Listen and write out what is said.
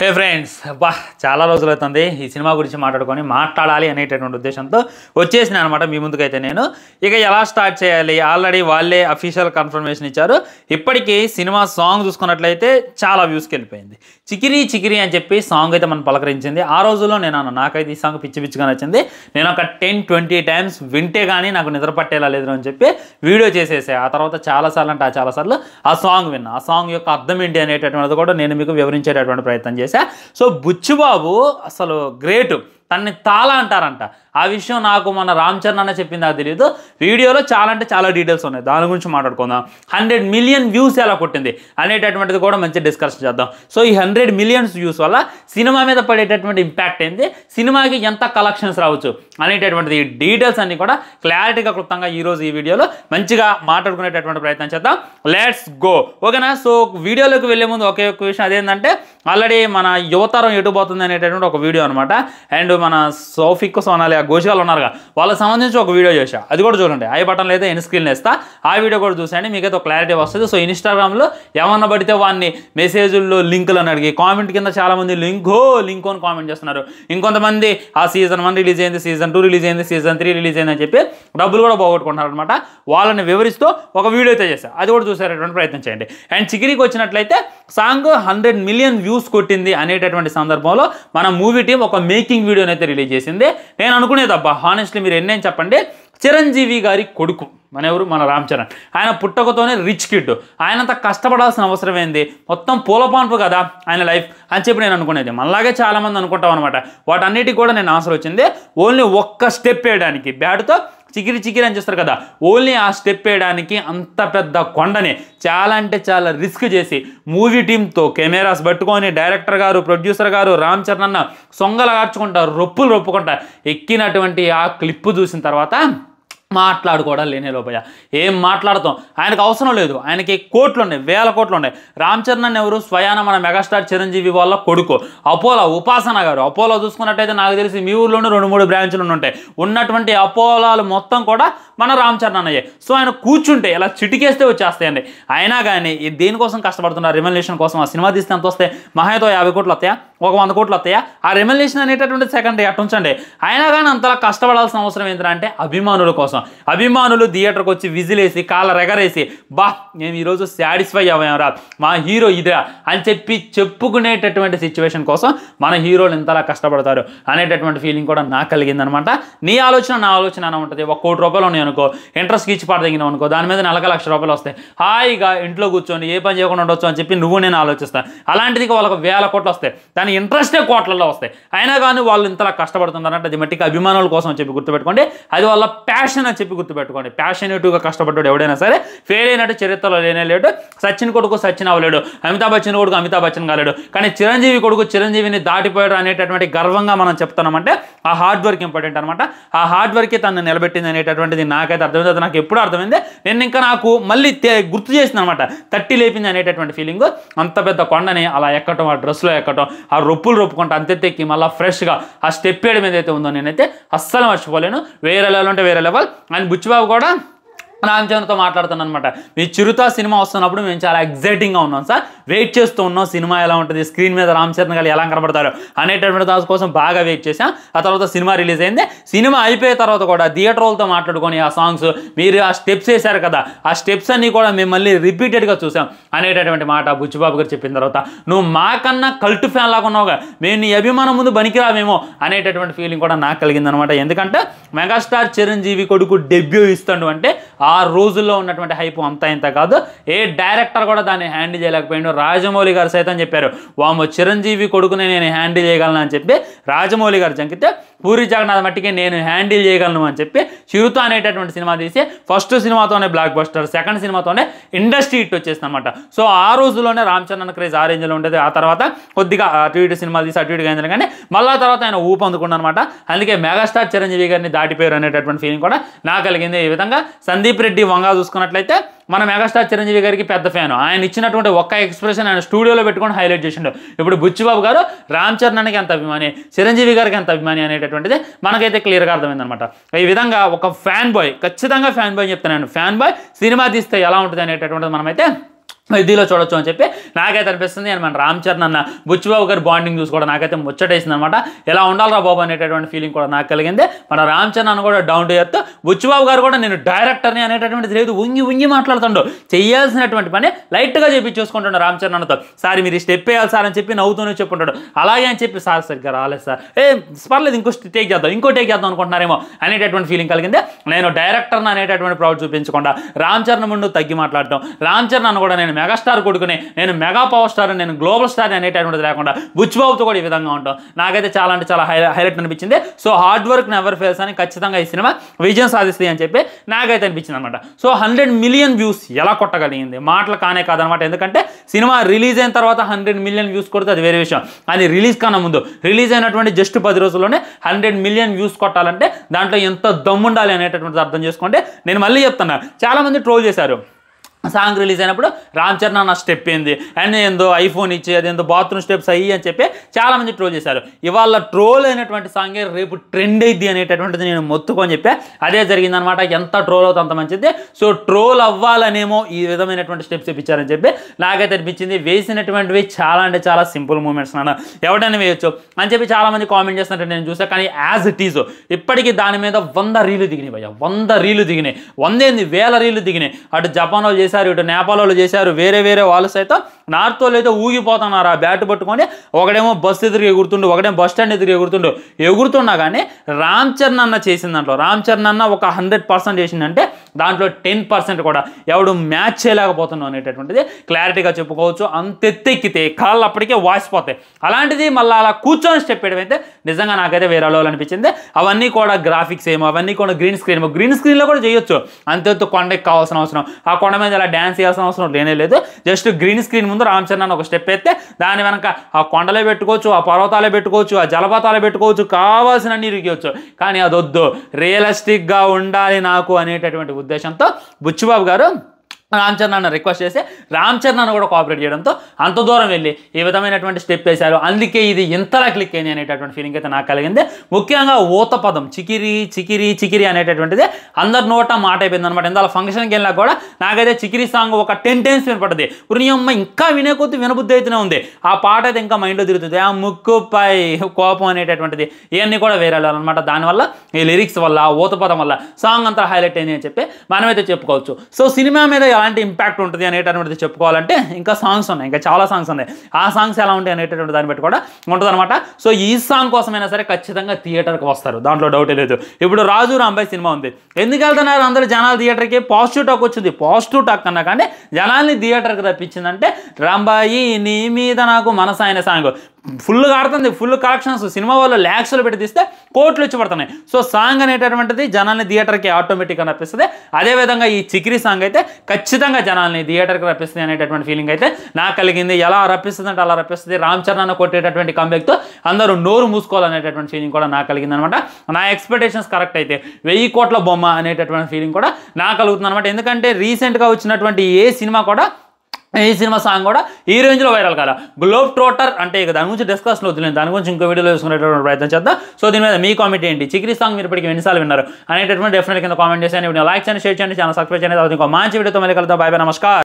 హే friends, అబ్బా చాలా రోజులు అవుతుంది ఈ సినిమా గురించి మాట్లాడాలి అనేటటువంటి ఉద్దేశంతో వచ్చేసిన అనమాట మీ ముందుకైతే. నేను ఇక ఎలా స్టార్ట్ చేయాలి, ఆల్రెడీ వాళ్ళే అఫీషియల్ కన్ఫర్మేషన్ ఇచ్చారు. ఇప్పటికీ సినిమా సాంగ్ చూసుకున్నట్లయితే చాలా వ్యూస్కి వెళ్ళిపోయింది. చికిరి చికిరి అని చెప్పి సాంగ్ అయితే మనం పలకరించింది. ఆ రోజుల్లో నాకైతే ఈ సాంగ్ పిచ్చి పిచ్చిగా నచ్చింది. నేను ఒక 10-20 టైమ్స్ వింటే కానీ నాకు నిద్ర పట్టేలా లేదు అని చెప్పి వీడియో చేసేసా. ఆ తర్వాత చాలాసార్లు ఆ సాంగ్ విన్నా. ఆ సాంగ్ యొక్క అర్థం ఏంటి అనేటటువంటిది కూడా నేను మీకు వివరించేటటువంటి ప్రయత్నం చేశాను. సో బుచ్చిబాబు అసలు గ్రేట్. తనని తాళ అంటారంట. ఆ విషయం నాకు మన రామ్ చరణ్ అన్న చెప్పింది, నాకు తెలియదు. వీడియోలో చాలా డీటెయిల్స్ ఉన్నాయి, దాని గురించి మాట్లాడుకుందాం. 100 మిలియన్ వ్యూస్ ఎలా కొట్టింది అనేటటువంటిది కూడా మంచి డిస్కషన్ చేద్దాం. సో ఈ 100 మిలియన్స్ వ్యూస్ వల్ల సినిమా మీద పడేటటువంటి ఇంపాక్ట్ ఏంది, సినిమాకి ఎంత కలెక్షన్స్ రావచ్చు అనేటటువంటిది డీటెయిల్స్ అన్ని కూడా క్లారిటీగా క్లుప్తంగా ఈరోజు ఈ వీడియోలో మంచిగా మాట్లాడుకునేటటువంటి ప్రయత్నం చేద్దాం. లెట్స్ గో, ఓకేనా? సో వీడియోలోకి వెళ్ళే ముందు ఒకే ఒక విషయం, అదేంటంటే ఆల్రెడీ మన యువతరం ఎటు పోతుంది అనేటటువంటి ఒక వీడియో అనమాట. అండ్ మన సోఫిక్ సోనాలి ఆ గోషిగాలు ఉన్నారుగా, వాళ్ళకి సంబంధించి ఒక వీడియో చేశా, అది కూడా చూడండి. ఐ బటన్లో అయితే ఎన్ స్క్రీన్ వేస్తా, ఆ వీడియో కూడా చూసండి, మీకైతే ఒక క్లారిటీ వస్తుంది. సో ఇన్స్టాగ్రామ్లో ఏమన్నా పడితే వాడిని మెసేజ్ల్లో లింకులు అని అడిగి కామెంట్ కింద చాలామంది లింక్ అని కామెంట్ చేస్తున్నారు. ఇంకొంతమంది ఆ సీజన్ 1 రిలీజ్ అయింది, సీజన్ 2 రిలీజ్ అయింది, సీజన్ 3 రిలీజ్ అయింది అని చెప్పి డబ్బులు కూడా పోగొట్టుకుంటున్నారు అనమాట. వాళ్ళని వివరిస్తూ ఒక వీడియో అయితే చేశా, అది కూడా చూసేటటువంటి ప్రయత్నం చేయండి. అండ్ చికిరికి వచ్చినట్లయితే సాంగ్ 100 మిలియన్ వ్యూస్ కొట్టింది అనేటటువంటి సందర్భంలో మన మూవీ టీం ఒక మేకింగ్ వీడియోని అయితే రిలీజ్ చేసింది. నేను అనుకునేదబ్బా, హానెస్ట్లీ మీరు ఎన్నేం చెప్పండి, చిరంజీవి గారి కొడుకు మన రామ్ చరణ్, ఆయన పుట్టకతోనే రిచ్ కిడ్, ఆయనంత కష్టపడాల్సిన అవసరం ఏంది, మొత్తం పూలపాన్పు కదా ఆయన లైఫ్ అని చెప్పి నేను అనుకునేది. మనలాగే చాలామంది అనుకుంటాం అనమాట. వాటన్నిటికి కూడా నేను ఆన్సర్ వచ్చింది. ఓన్లీ ఒక్క స్టెప్ వేయడానికి బ్యాట్తో చికిరి అని చేస్తారు కదా, ఓన్లీ ఆ స్టెప్ వేయడానికి అంత పెద్ద కొండని చాలా రిస్క్ చేసి మూవీ టీంతో కెమెరాస్ పట్టుకొని డైరెక్టర్ గారు, ప్రొడ్యూసర్ గారు, రామ్ చరణ్ అన్న సొంగలు ఆర్చుకుంటా రొప్పుకుంటా ఎక్కినటువంటి ఆ క్లిప్పు చూసిన తర్వాత మాట్లాడుకోవడం లేనే లోపల ఏం మాట్లాడతాం, ఆయనకు అవసరం లేదు. ఆయనకి కోట్లు ఉన్నాయి, వేల కోట్లు ఉన్నాయి. రామ్ చరణ్ అని ఎవరు, స్వయాన మన మెగాస్టార్ చిరంజీవి వాళ్ళ కొడుకు. అపోలో ఉపాసన గారు, అపోలో చూసుకున్నట్టయితే నాకు తెలిసి మీ ఊర్లోనే 2-3 బ్రాంచ్లు ఉంటాయి. ఉన్నటువంటి అపోలాలు మొత్తం కూడా మన రామ్ చరణ్ అన్నయ్యే. సో ఆయన కూర్చుంటే ఇలా చిటికేస్తే వచ్చేస్తాయండి. అయినా కానీ దేనికోసం కష్టపడుతున్నారు, రెమ్యునరేషన్ కోసం. ఆ సినిమా తీస్తే ఎంత వస్తాయి, మహాతో 50 కోట్లు వస్తాయా, ఒక 100 కోట్లు వస్తాయా? ఆ రెమ్యునరేషన్ అనేటటువంటి సెకండరీ అట్టుంచండి. అయినా కానీ అంతలా కష్టపడాల్సిన అవసరం ఏంటంటే అభిమానుల కోసం. అభిమానులు థియేటర్కి వచ్చి విజిలేసి కాళ్ళ ఎగరేసి బా మేము ఈరోజు సాటిస్ఫై అయ్యారా, మా హీరో ఇదిరా అని చెప్పి చెప్పుకునేటటువంటి సిచ్యువేషన్ కోసం మన హీరోలు ఎంతలా కష్టపడతారు అనేటటువంటి ఫీలింగ్ కూడా నాకు కలిగిందనమాట. నీ ఆలోచన నా ఆలోచన అని ఉంటుంది. 1 కోటి రూపాయలు ఉన్నాయి అనుకో, ఇంట్రెస్ట్కి ఇచ్చి పడదగినాం అనుకో, దాని మీద నెలకు 1,00,000 రూపాయలు వస్తాయి. హాయిగా ఇంట్లో కూర్చొని ఏ పని చేయకుండా ఉండొచ్చు అని చెప్పి నువ్వు నేను ఆలోచిస్తాను. అలాంటిది వాళ్ళకి 1000 కోట్లు వస్తాయి, దాని ఇంట్రెస్టే కోట్లలో వస్తాయి. అయినా కానీ వాళ్ళు ఇంతలా కష్టపడుతున్నారంటే అది మట్టికి అభిమానుల కోసం అని చెప్పి గుర్తుపెట్టుకోండి. అది వాళ్ళ ప్యాషన్ అని చెప్పి గుర్తుపెట్టుకోండి. ప్యాషనేట్గా కష్టపడ్డాడు ఎవడైనా సరే ఫెయిల్ అయినట్టు చరిత్రలో లేనేలేడు. సచిన్ కొడుకు సచిన్ అవ్వలేడు, అమితాబ్ బచ్చన్ కొడుకు అమితాబ్ బచ్చన్ కాలేడు. కానీ చిరంజీవి కొడుకు చిరంజీవిని దాటిపోయాడు అనేటటువంటి గర్వంగా మనం చెప్తున్నామంటే ఆ హార్డ్ వర్క్ ఇంపార్టెంట్ అనమాట. ఆ హార్డ్ వర్కే తను నిలబెట్టింది అనేటటువంటిది నాకైతే అర్థమైంది. అది నాకు ఎప్పుడు అర్థమైంది, నేను ఇంకా నాకు మళ్ళీ గుర్తు చేసింది అనమాట, తట్టి లేపింది అనేటటువంటి ఫీలింగ్. అంత పెద్ద కొండని అలా ఎక్కటం, ఆ డ్రెస్లో ఎక్కటం, ఆ రొప్పులు అంతెత్తి మళ్ళీ ఫ్రెష్గా ఆ స్టెప్ వేయడం ఏదైతే ఉందో నేనైతే అస్సలు మర్చిపోలేను. వేరే లెవెల్ అంటే వేరే లెవెల్. అండ్ బుచ్చిబాబు కూడా రామ్ చరణ్తో మాట్లాడుతున్నాను అనమాట. మీ చిరుత సినిమా వస్తున్నప్పుడు మేము చాలా ఎగ్జైటింగ్గా ఉన్నాం సార్, వెయిట్ చేస్తూ ఉన్నాం సినిమా ఎలా ఉంటుంది, స్క్రీన్ మీద రామ్ చరణ్ గారు ఎలా కనబడతారు అనేటటువంటి దాని కోసం బాగా వెయిట్ చేశాం. ఆ తర్వాత సినిమా రిలీజ్ అయింది. సినిమా అయిపోయిన తర్వాత కూడా థియేటర్ వాళ్ళతో మాట్లాడుకొని ఆ సాంగ్స్ మీరు ఆ స్టెప్స్ వేశారు కదా, ఆ స్టెప్స్ అన్నీ కూడా మేము మళ్ళీ రిపీటెడ్గా చూసాం అనేటటువంటి మాట బుచ్చిబాబు గారు చెప్పిన తర్వాత నువ్వు మాకన్నా కల్ట్ ఫ్యాన్ లాగా ఉన్నావుగా, మేము నీ అభిమానం ముందు బనికిరామేమో అనేటటువంటి ఫీలింగ్ కూడా నాకు కలిగిందనమాట. ఎందుకంటే మెగాస్టార్ చిరంజీవి కొడుకు డెబ్యూ ఇస్తాడు అంటే ఆ రోజుల్లో ఉన్నటువంటి హైప్ అంతా ఇంత కాదు. ఏ డైరెక్టర్ కూడా దాన్ని హ్యాండిల్ చేయలేకపోయాడు. రాజమౌళి గారు సైతం చెప్పారు, వామో చిరంజీవి కొడుకునే నేను హ్యాండిల్ చేయగలను అని చెప్పి రాజమౌళి గారు జంకితే పూరి జగన్నాథ్ మట్టికి నేను హ్యాండిల్ చేయగలను అని చెప్పి చిరుత అనేటటువంటి సినిమా తీసి ఫస్ట్ సినిమాతోనే బ్లాక్ బస్టర్, సెకండ్ సినిమాతోనే ఇండస్ట్రీ హిట్ వచ్చేసింది అనమాట. సో ఆ రోజుల్లోనే రామ్ చరణ్ క్రేజ్ ఆ రేంజ్లో ఉండేది. ఆ తర్వాత కొద్దిగా అటు ఇటు సినిమాలు తీసి అటు ఇటుగా అయింది, కానీ మళ్ళీ తర్వాత ఆయన ఊపందుకున్నాడు అనమాట. అందుకే మెగాస్టార్ చిరంజీవి గారిని దాటిపోయారు అనేటటువంటి ఫీలింగ్ కూడా నాకు కలిగింది. ఈ విధంగా సందీప్ రెడ్డి వంగా చూసుకున్నట్లయితే మన మెగాస్టార్ చిరంజీవి గారికి పెద్ద ఫ్యాన్. ఆయన ఇచ్చినటువంటి ఒక్క ఎక్స్ప్రెషన్ ఆయన స్టూడియోలో పెట్టుకొని హైలైట్ చేసిండు. ఇప్పుడు బుచ్చిబాబు గారు రామ్ చరణ్కి ఎంత అభిమాని, చిరంజీవి గారికి ఎంత అభిమాని అనేటటువంటిది మనకైతే క్లియర్గా అర్థమైందనమాట. ఈ విధంగా ఒక ఫ్యాన్ బాయ్, ఖచ్చితంగా ఫ్యాన్ బాయ్ చెప్తాను, ఫ్యాన్ బాయ్ సినిమా తీస్తే ఎలా ఉంటుంది అనేటటువంటిది మనమైతే ఇదిలో చూడొచ్చు అని చెప్పి నాకైతే అనిపిస్తుంది. అండ్ మన రామ్ చరణ్ అన్న బుచ్చిబాబు గారి బాండింగ్ చూసి కూడా నాకైతే ముచ్చటేసింది అనమాట. ఎలా ఉండాలరా బాబు అనేటటువంటి ఫీలింగ్ కూడా నాకు కలిగింది. మన రామ్ చరణ్ అన్న కూడా డౌన్ టు ఎర్త్, బుచ్చిబాబు గారు కూడా నేను డైరెక్టర్ని అనేటటువంటిది లేదు, ఉంగి మాట్లాడుతుండో, చేయాల్సినటువంటి పని లైట్గా చేపించేసుకుంటాడు రామ్ చరణ్ అన్నతో. సార్ మీరు స్టెప్ వేయాలి సార్ అని చెప్పి నవ్వుతూనే చెప్పుంటాడు. అలాగే అని చెప్పి సార్ సరిగ్గా రాలేదు సార్, పర్లేదు ఇంకో టేక్ చేద్దాం అనుకుంటున్నారేమో అనేటటువంటి ఫీలింగ్ కలిగింది. నేను డైరెక్టర్ని అనేటటువంటి ప్రౌడ్ చూపించకుండా రామ్ చరణ్ ముందు తగ్గి మాట్లాడటం, రామ్ చరణ్ అన్న కూడా నేను మెగాస్టార్ కొడుకుని, నేను మెగా పవర్ స్టార్, నేను గ్లోబల్ స్టార్ అనేటటువంటిది లేకుండా బుచ్చిబాబుతో కూడా ఈ విధంగా ఉంటాం. నాకైతే చాలా అంటే చాలా హైలైట్ అనిపించింది. So hard work never fails అని ఖచ్చితంగా ఈ సినిమా విజయం సాధిస్తుంది అని చెప్పి నాకైతే అనిపించింది అనమాట. సో 100 మిలియన్ వ్యూస్ ఎలా కొట్టగలిగింది మాటలు కానే కాదనమాట. ఎందుకంటే సినిమా రిలీజ్ అయిన తర్వాత 100 మిలియన్ వ్యూస్ కొడితే అది వేరే విషయం. అది రిలీజ్ కన్నా ముందు రిలీజ్ అయినటువంటి జస్ట్ 10 రోజుల్లోనే 100 మిలియన్ వ్యూస్ కొట్టాలంటే దాంట్లో ఎంత దమ్ముండాలి అనేటటువంటిది అర్థం చేసుకోండి. నేను మళ్ళీ చెప్తున్నా, చాలామంది ట్రోల్ చేశారు సాంగ్ రిలీజ్ అయినప్పుడు రామ్ చరణ్ అన్న స్టెప్ ఏంది అండ్ ఏందో ఐఫోన్ ఇచ్చి అదేందో బాత్రూమ్ స్టెప్స్ అయ్యి అని చెప్పి చాలామంది ట్రోల్ చేశారు. ఇవాళ ట్రోల్ అయినటువంటి సాంగే రేపు ట్రెండ్ అయ్యిద్ది అనేటటువంటిది నేను మొత్తుకొని చెప్పా. అదే జరిగిందనమాట. ఎంత ట్రోల్ అవుతుంది అంత మంచిది. సో ట్రోల్ అవ్వాలనేమో ఈ విధమైనటువంటి స్టెప్స్ ఇప్పించారని చెప్పి నాకైతే అనిపించింది. వేసినటువంటివి చాలా అంటే చాలా సింపుల్ మూమెంట్స్ నాన్న, ఎవడైనా వేయొచ్చు అని చెప్పి చాలామంది కామెంట్ చేస్తున్నట్టు నేను చూసాను. కానీ యాజ్ ఇట్ ఈజ్ ఇప్పటికీ దాని మీద 100 రీలు దిగినాయి భయ్య, 100 రీలు దిగినాయి, 1000 రీలు దిగినాయి. అటు జపాన్ వాళ్ళు చేశారు, ఇటు నేపాల్ వాళ్ళు చేశారు, వేరే వాళ్ళు సైతం నార్త్ వాళ్ళు అయితే ఊగిపోతున్నారు ఆ బ్యాట్ పట్టుకొని. ఒకడేమో బస్సు ఎదురు ఎగురుతుండు, ఒకడేమో బస్ స్టాండ్ ఎదురు ఎగురుతున్నా కానీ రామ్ చరణ్ అన్న చేసిన దాంట్లో, రామ్ చరణ్ అన్న ఒక 100% చేసిందంటే దాంట్లో 10% కూడా ఎవడు మ్యాచ్ చేయలేకపోతున్నావు అనేటటువంటిది క్లారిటీగా చెప్పుకోవచ్చు. అంతెత్తెక్కితే కాళ్ళు అప్పటికే వాసిపోతాయి. అలాంటిది మళ్ళీ అలా కూర్చొని స్టెప్ వేయడం అయితే నిజంగా నాకైతే వేరే లెవెల్ అనిపించింది. అవన్నీ కూడా గ్రాఫిక్స్ ఏమో, అవన్నీ కూడా గ్రీన్ స్క్రీన్లో కూడా చేయొచ్చు. అంతెత్తు కొండకి కావాల్సిన అవసరం, ఆ కొండ మీద ఇలా డ్యాన్స్ చేయాల్సిన అవసరం లేనే లేదు. జస్ట్ గ్రీన్ స్క్రీన్ ముందు రామ్ చరణ్ ఒక స్టెప్ ఎత్తే దాని వెనక ఆ కొండలే పెట్టుకోవచ్చు, ఆ పర్వతాలే పెట్టుకోవచ్చు, ఆ జలపాతాలే పెట్టుకోవచ్చు, కావాల్సిన నీరు ఇవ్వచ్చు. కానీ అదొద్దు, రియలిస్టిక్గా ఉండాలి నాకు అనేటటువంటి ఉద్దేశంతో బుచ్చిబాబు గారు రామ్ చరణ్ అన్న రిక్వెస్ట్ చేసి రామ్ చరణ్ అన్న కూడా కోఆపరేట్ చేయడంతో అంత దూరం వెళ్ళి ఈ విధమైనటువంటి స్టెప్ వేశారు. అందుకే ఇది ఇంతలా క్లిక్ అయింది అనేటటువంటి ఫీలింగ్ అయితే నాకు కలిగింది. ముఖ్యంగా ఊత పదం చికిరి అనేటటువంటిది అందరి నోట మాట అయిపోయింది అనమాట. ఇందాక ఫంక్షన్కి వెళ్ళినా కూడా నాకైతే చికిరి సాంగ్ ఒక 10 టైమ్స్ వినపడుతుంది. పుణ్యమ్మ ఇంకా వినే కొద్ది వినబుద్ధి అయితేనే ఉంది. ఆ పాట అయితే ఇంకా మైండ్లో తిరుగుతుంది. ఆ ముక్కుపై కోపం అనేటటువంటిది ఇవన్నీ కూడా వేరే అనమాట. దానివల్ల ఈ లిరిక్స్ వల్ల, ఊత పదం వల్ల సాంగ్ అంతా హైలైట్ అయింది అని చెప్పి మనమైతే చెప్పుకోవచ్చు. సో సినిమా మీద ఎలాంటి ఇంపాక్ట్ ఉంటుంది అనేటటువంటిది చెప్పుకోవాలంటే ఇంకా సాంగ్స్ ఉన్నాయి, ఇంకా చాలా సాంగ్స్ ఉన్నాయి. ఆ సాంగ్స్ ఎలా ఉంటాయి అనేటటువంటి దాన్ని బట్టి కూడా ఉంటుంది అనమాట. సో ఈ సాంగ్ కోసమైనా సరే ఖచ్చితంగా థియేటర్కి వస్తారు, దాంట్లో డౌటే లేదు. ఇప్పుడు రాజు రాంబాయ్ సినిమా ఉంది, ఎందుకు వెళ్తున్నారు అందరూ జనాలు థియేటర్కి? పాజిటివ్ టాక్ వచ్చింది. పాజిటివ్ టాక్ అన్నా కానీ జనాల్ని థియేటర్కి రప్పించిందంటే రాంబాయి నీ మీద నాకు మనసు అయిన సాంగ్ ఫుల్గా ఆడుతుంది, ఫుల్ కలెక్షన్స్. సినిమా వాళ్ళు ల్యాక్స్లో పెట్టి తీస్తే కోట్లు వచ్చి పడుతున్నాయి. సో సాంగ్ అనేటటువంటిది జనాల్ని థియేటర్కి ఆటోమేటిక్గా రప్పిస్తుంది. అదేవిధంగా ఈ చికిరి సాంగ్ అయితే ఖచ్చితంగా జనాల్ని థియేటర్కి రప్పిస్తుంది అనేటటువంటి ఫీలింగ్ అయితే నాకు కలిగింది. ఎలా రప్పిస్తుంది అంటే అలా రప్పిస్తుంది. రామ్ చరణ్ అన్న కొట్టేటటువంటి కంబ్యాక్తో అందరూ నోరు మూసుకోవాలనేటటువంటి ఫీలింగ్ కూడా నాకు కలిగింది అనమాట. నా ఎక్స్పెక్టేషన్స్ కరెక్ట్ అయితే 1000 కోట్ల బొమ్మ అనేటటువంటి ఫీలింగ్ కూడా నాకు కలుగుతుంది అనమాట. ఎందుకంటే రీసెంట్గా వచ్చినటువంటి ఏ సినిమా కూడా, ఈ సినిమా సాంగ్ కూడా ఈ రేంజ్లో వైరల్ కాదా. గ్లోబ్ ట్రోటర్ అంటే ఇక దాని గురించి డిస్కషన్ వద్దులేదు, దాని గురించి ఇంకో వీడియోలో చూసుకునేటువంటి ప్రయత్నం చేద్దాం. సో దీని మీద మీ కామెంట్ ఏంటి? చికిరి సాంగ్ మీరు ఇప్పటికి ఎన్నిసార్లు విన్నారు అనేటటువంటి డెఫినెట్ కింద కామెంట్ చేసి లైక్ చేయండి, షేర్ చేయండి, ఛానల్ సబ్స్క్రైబ్ చేయండి. ఇంకో మంచి వీడియోతో మళ్ళీ కలుద్దాం. బై బై, నమస్కారం.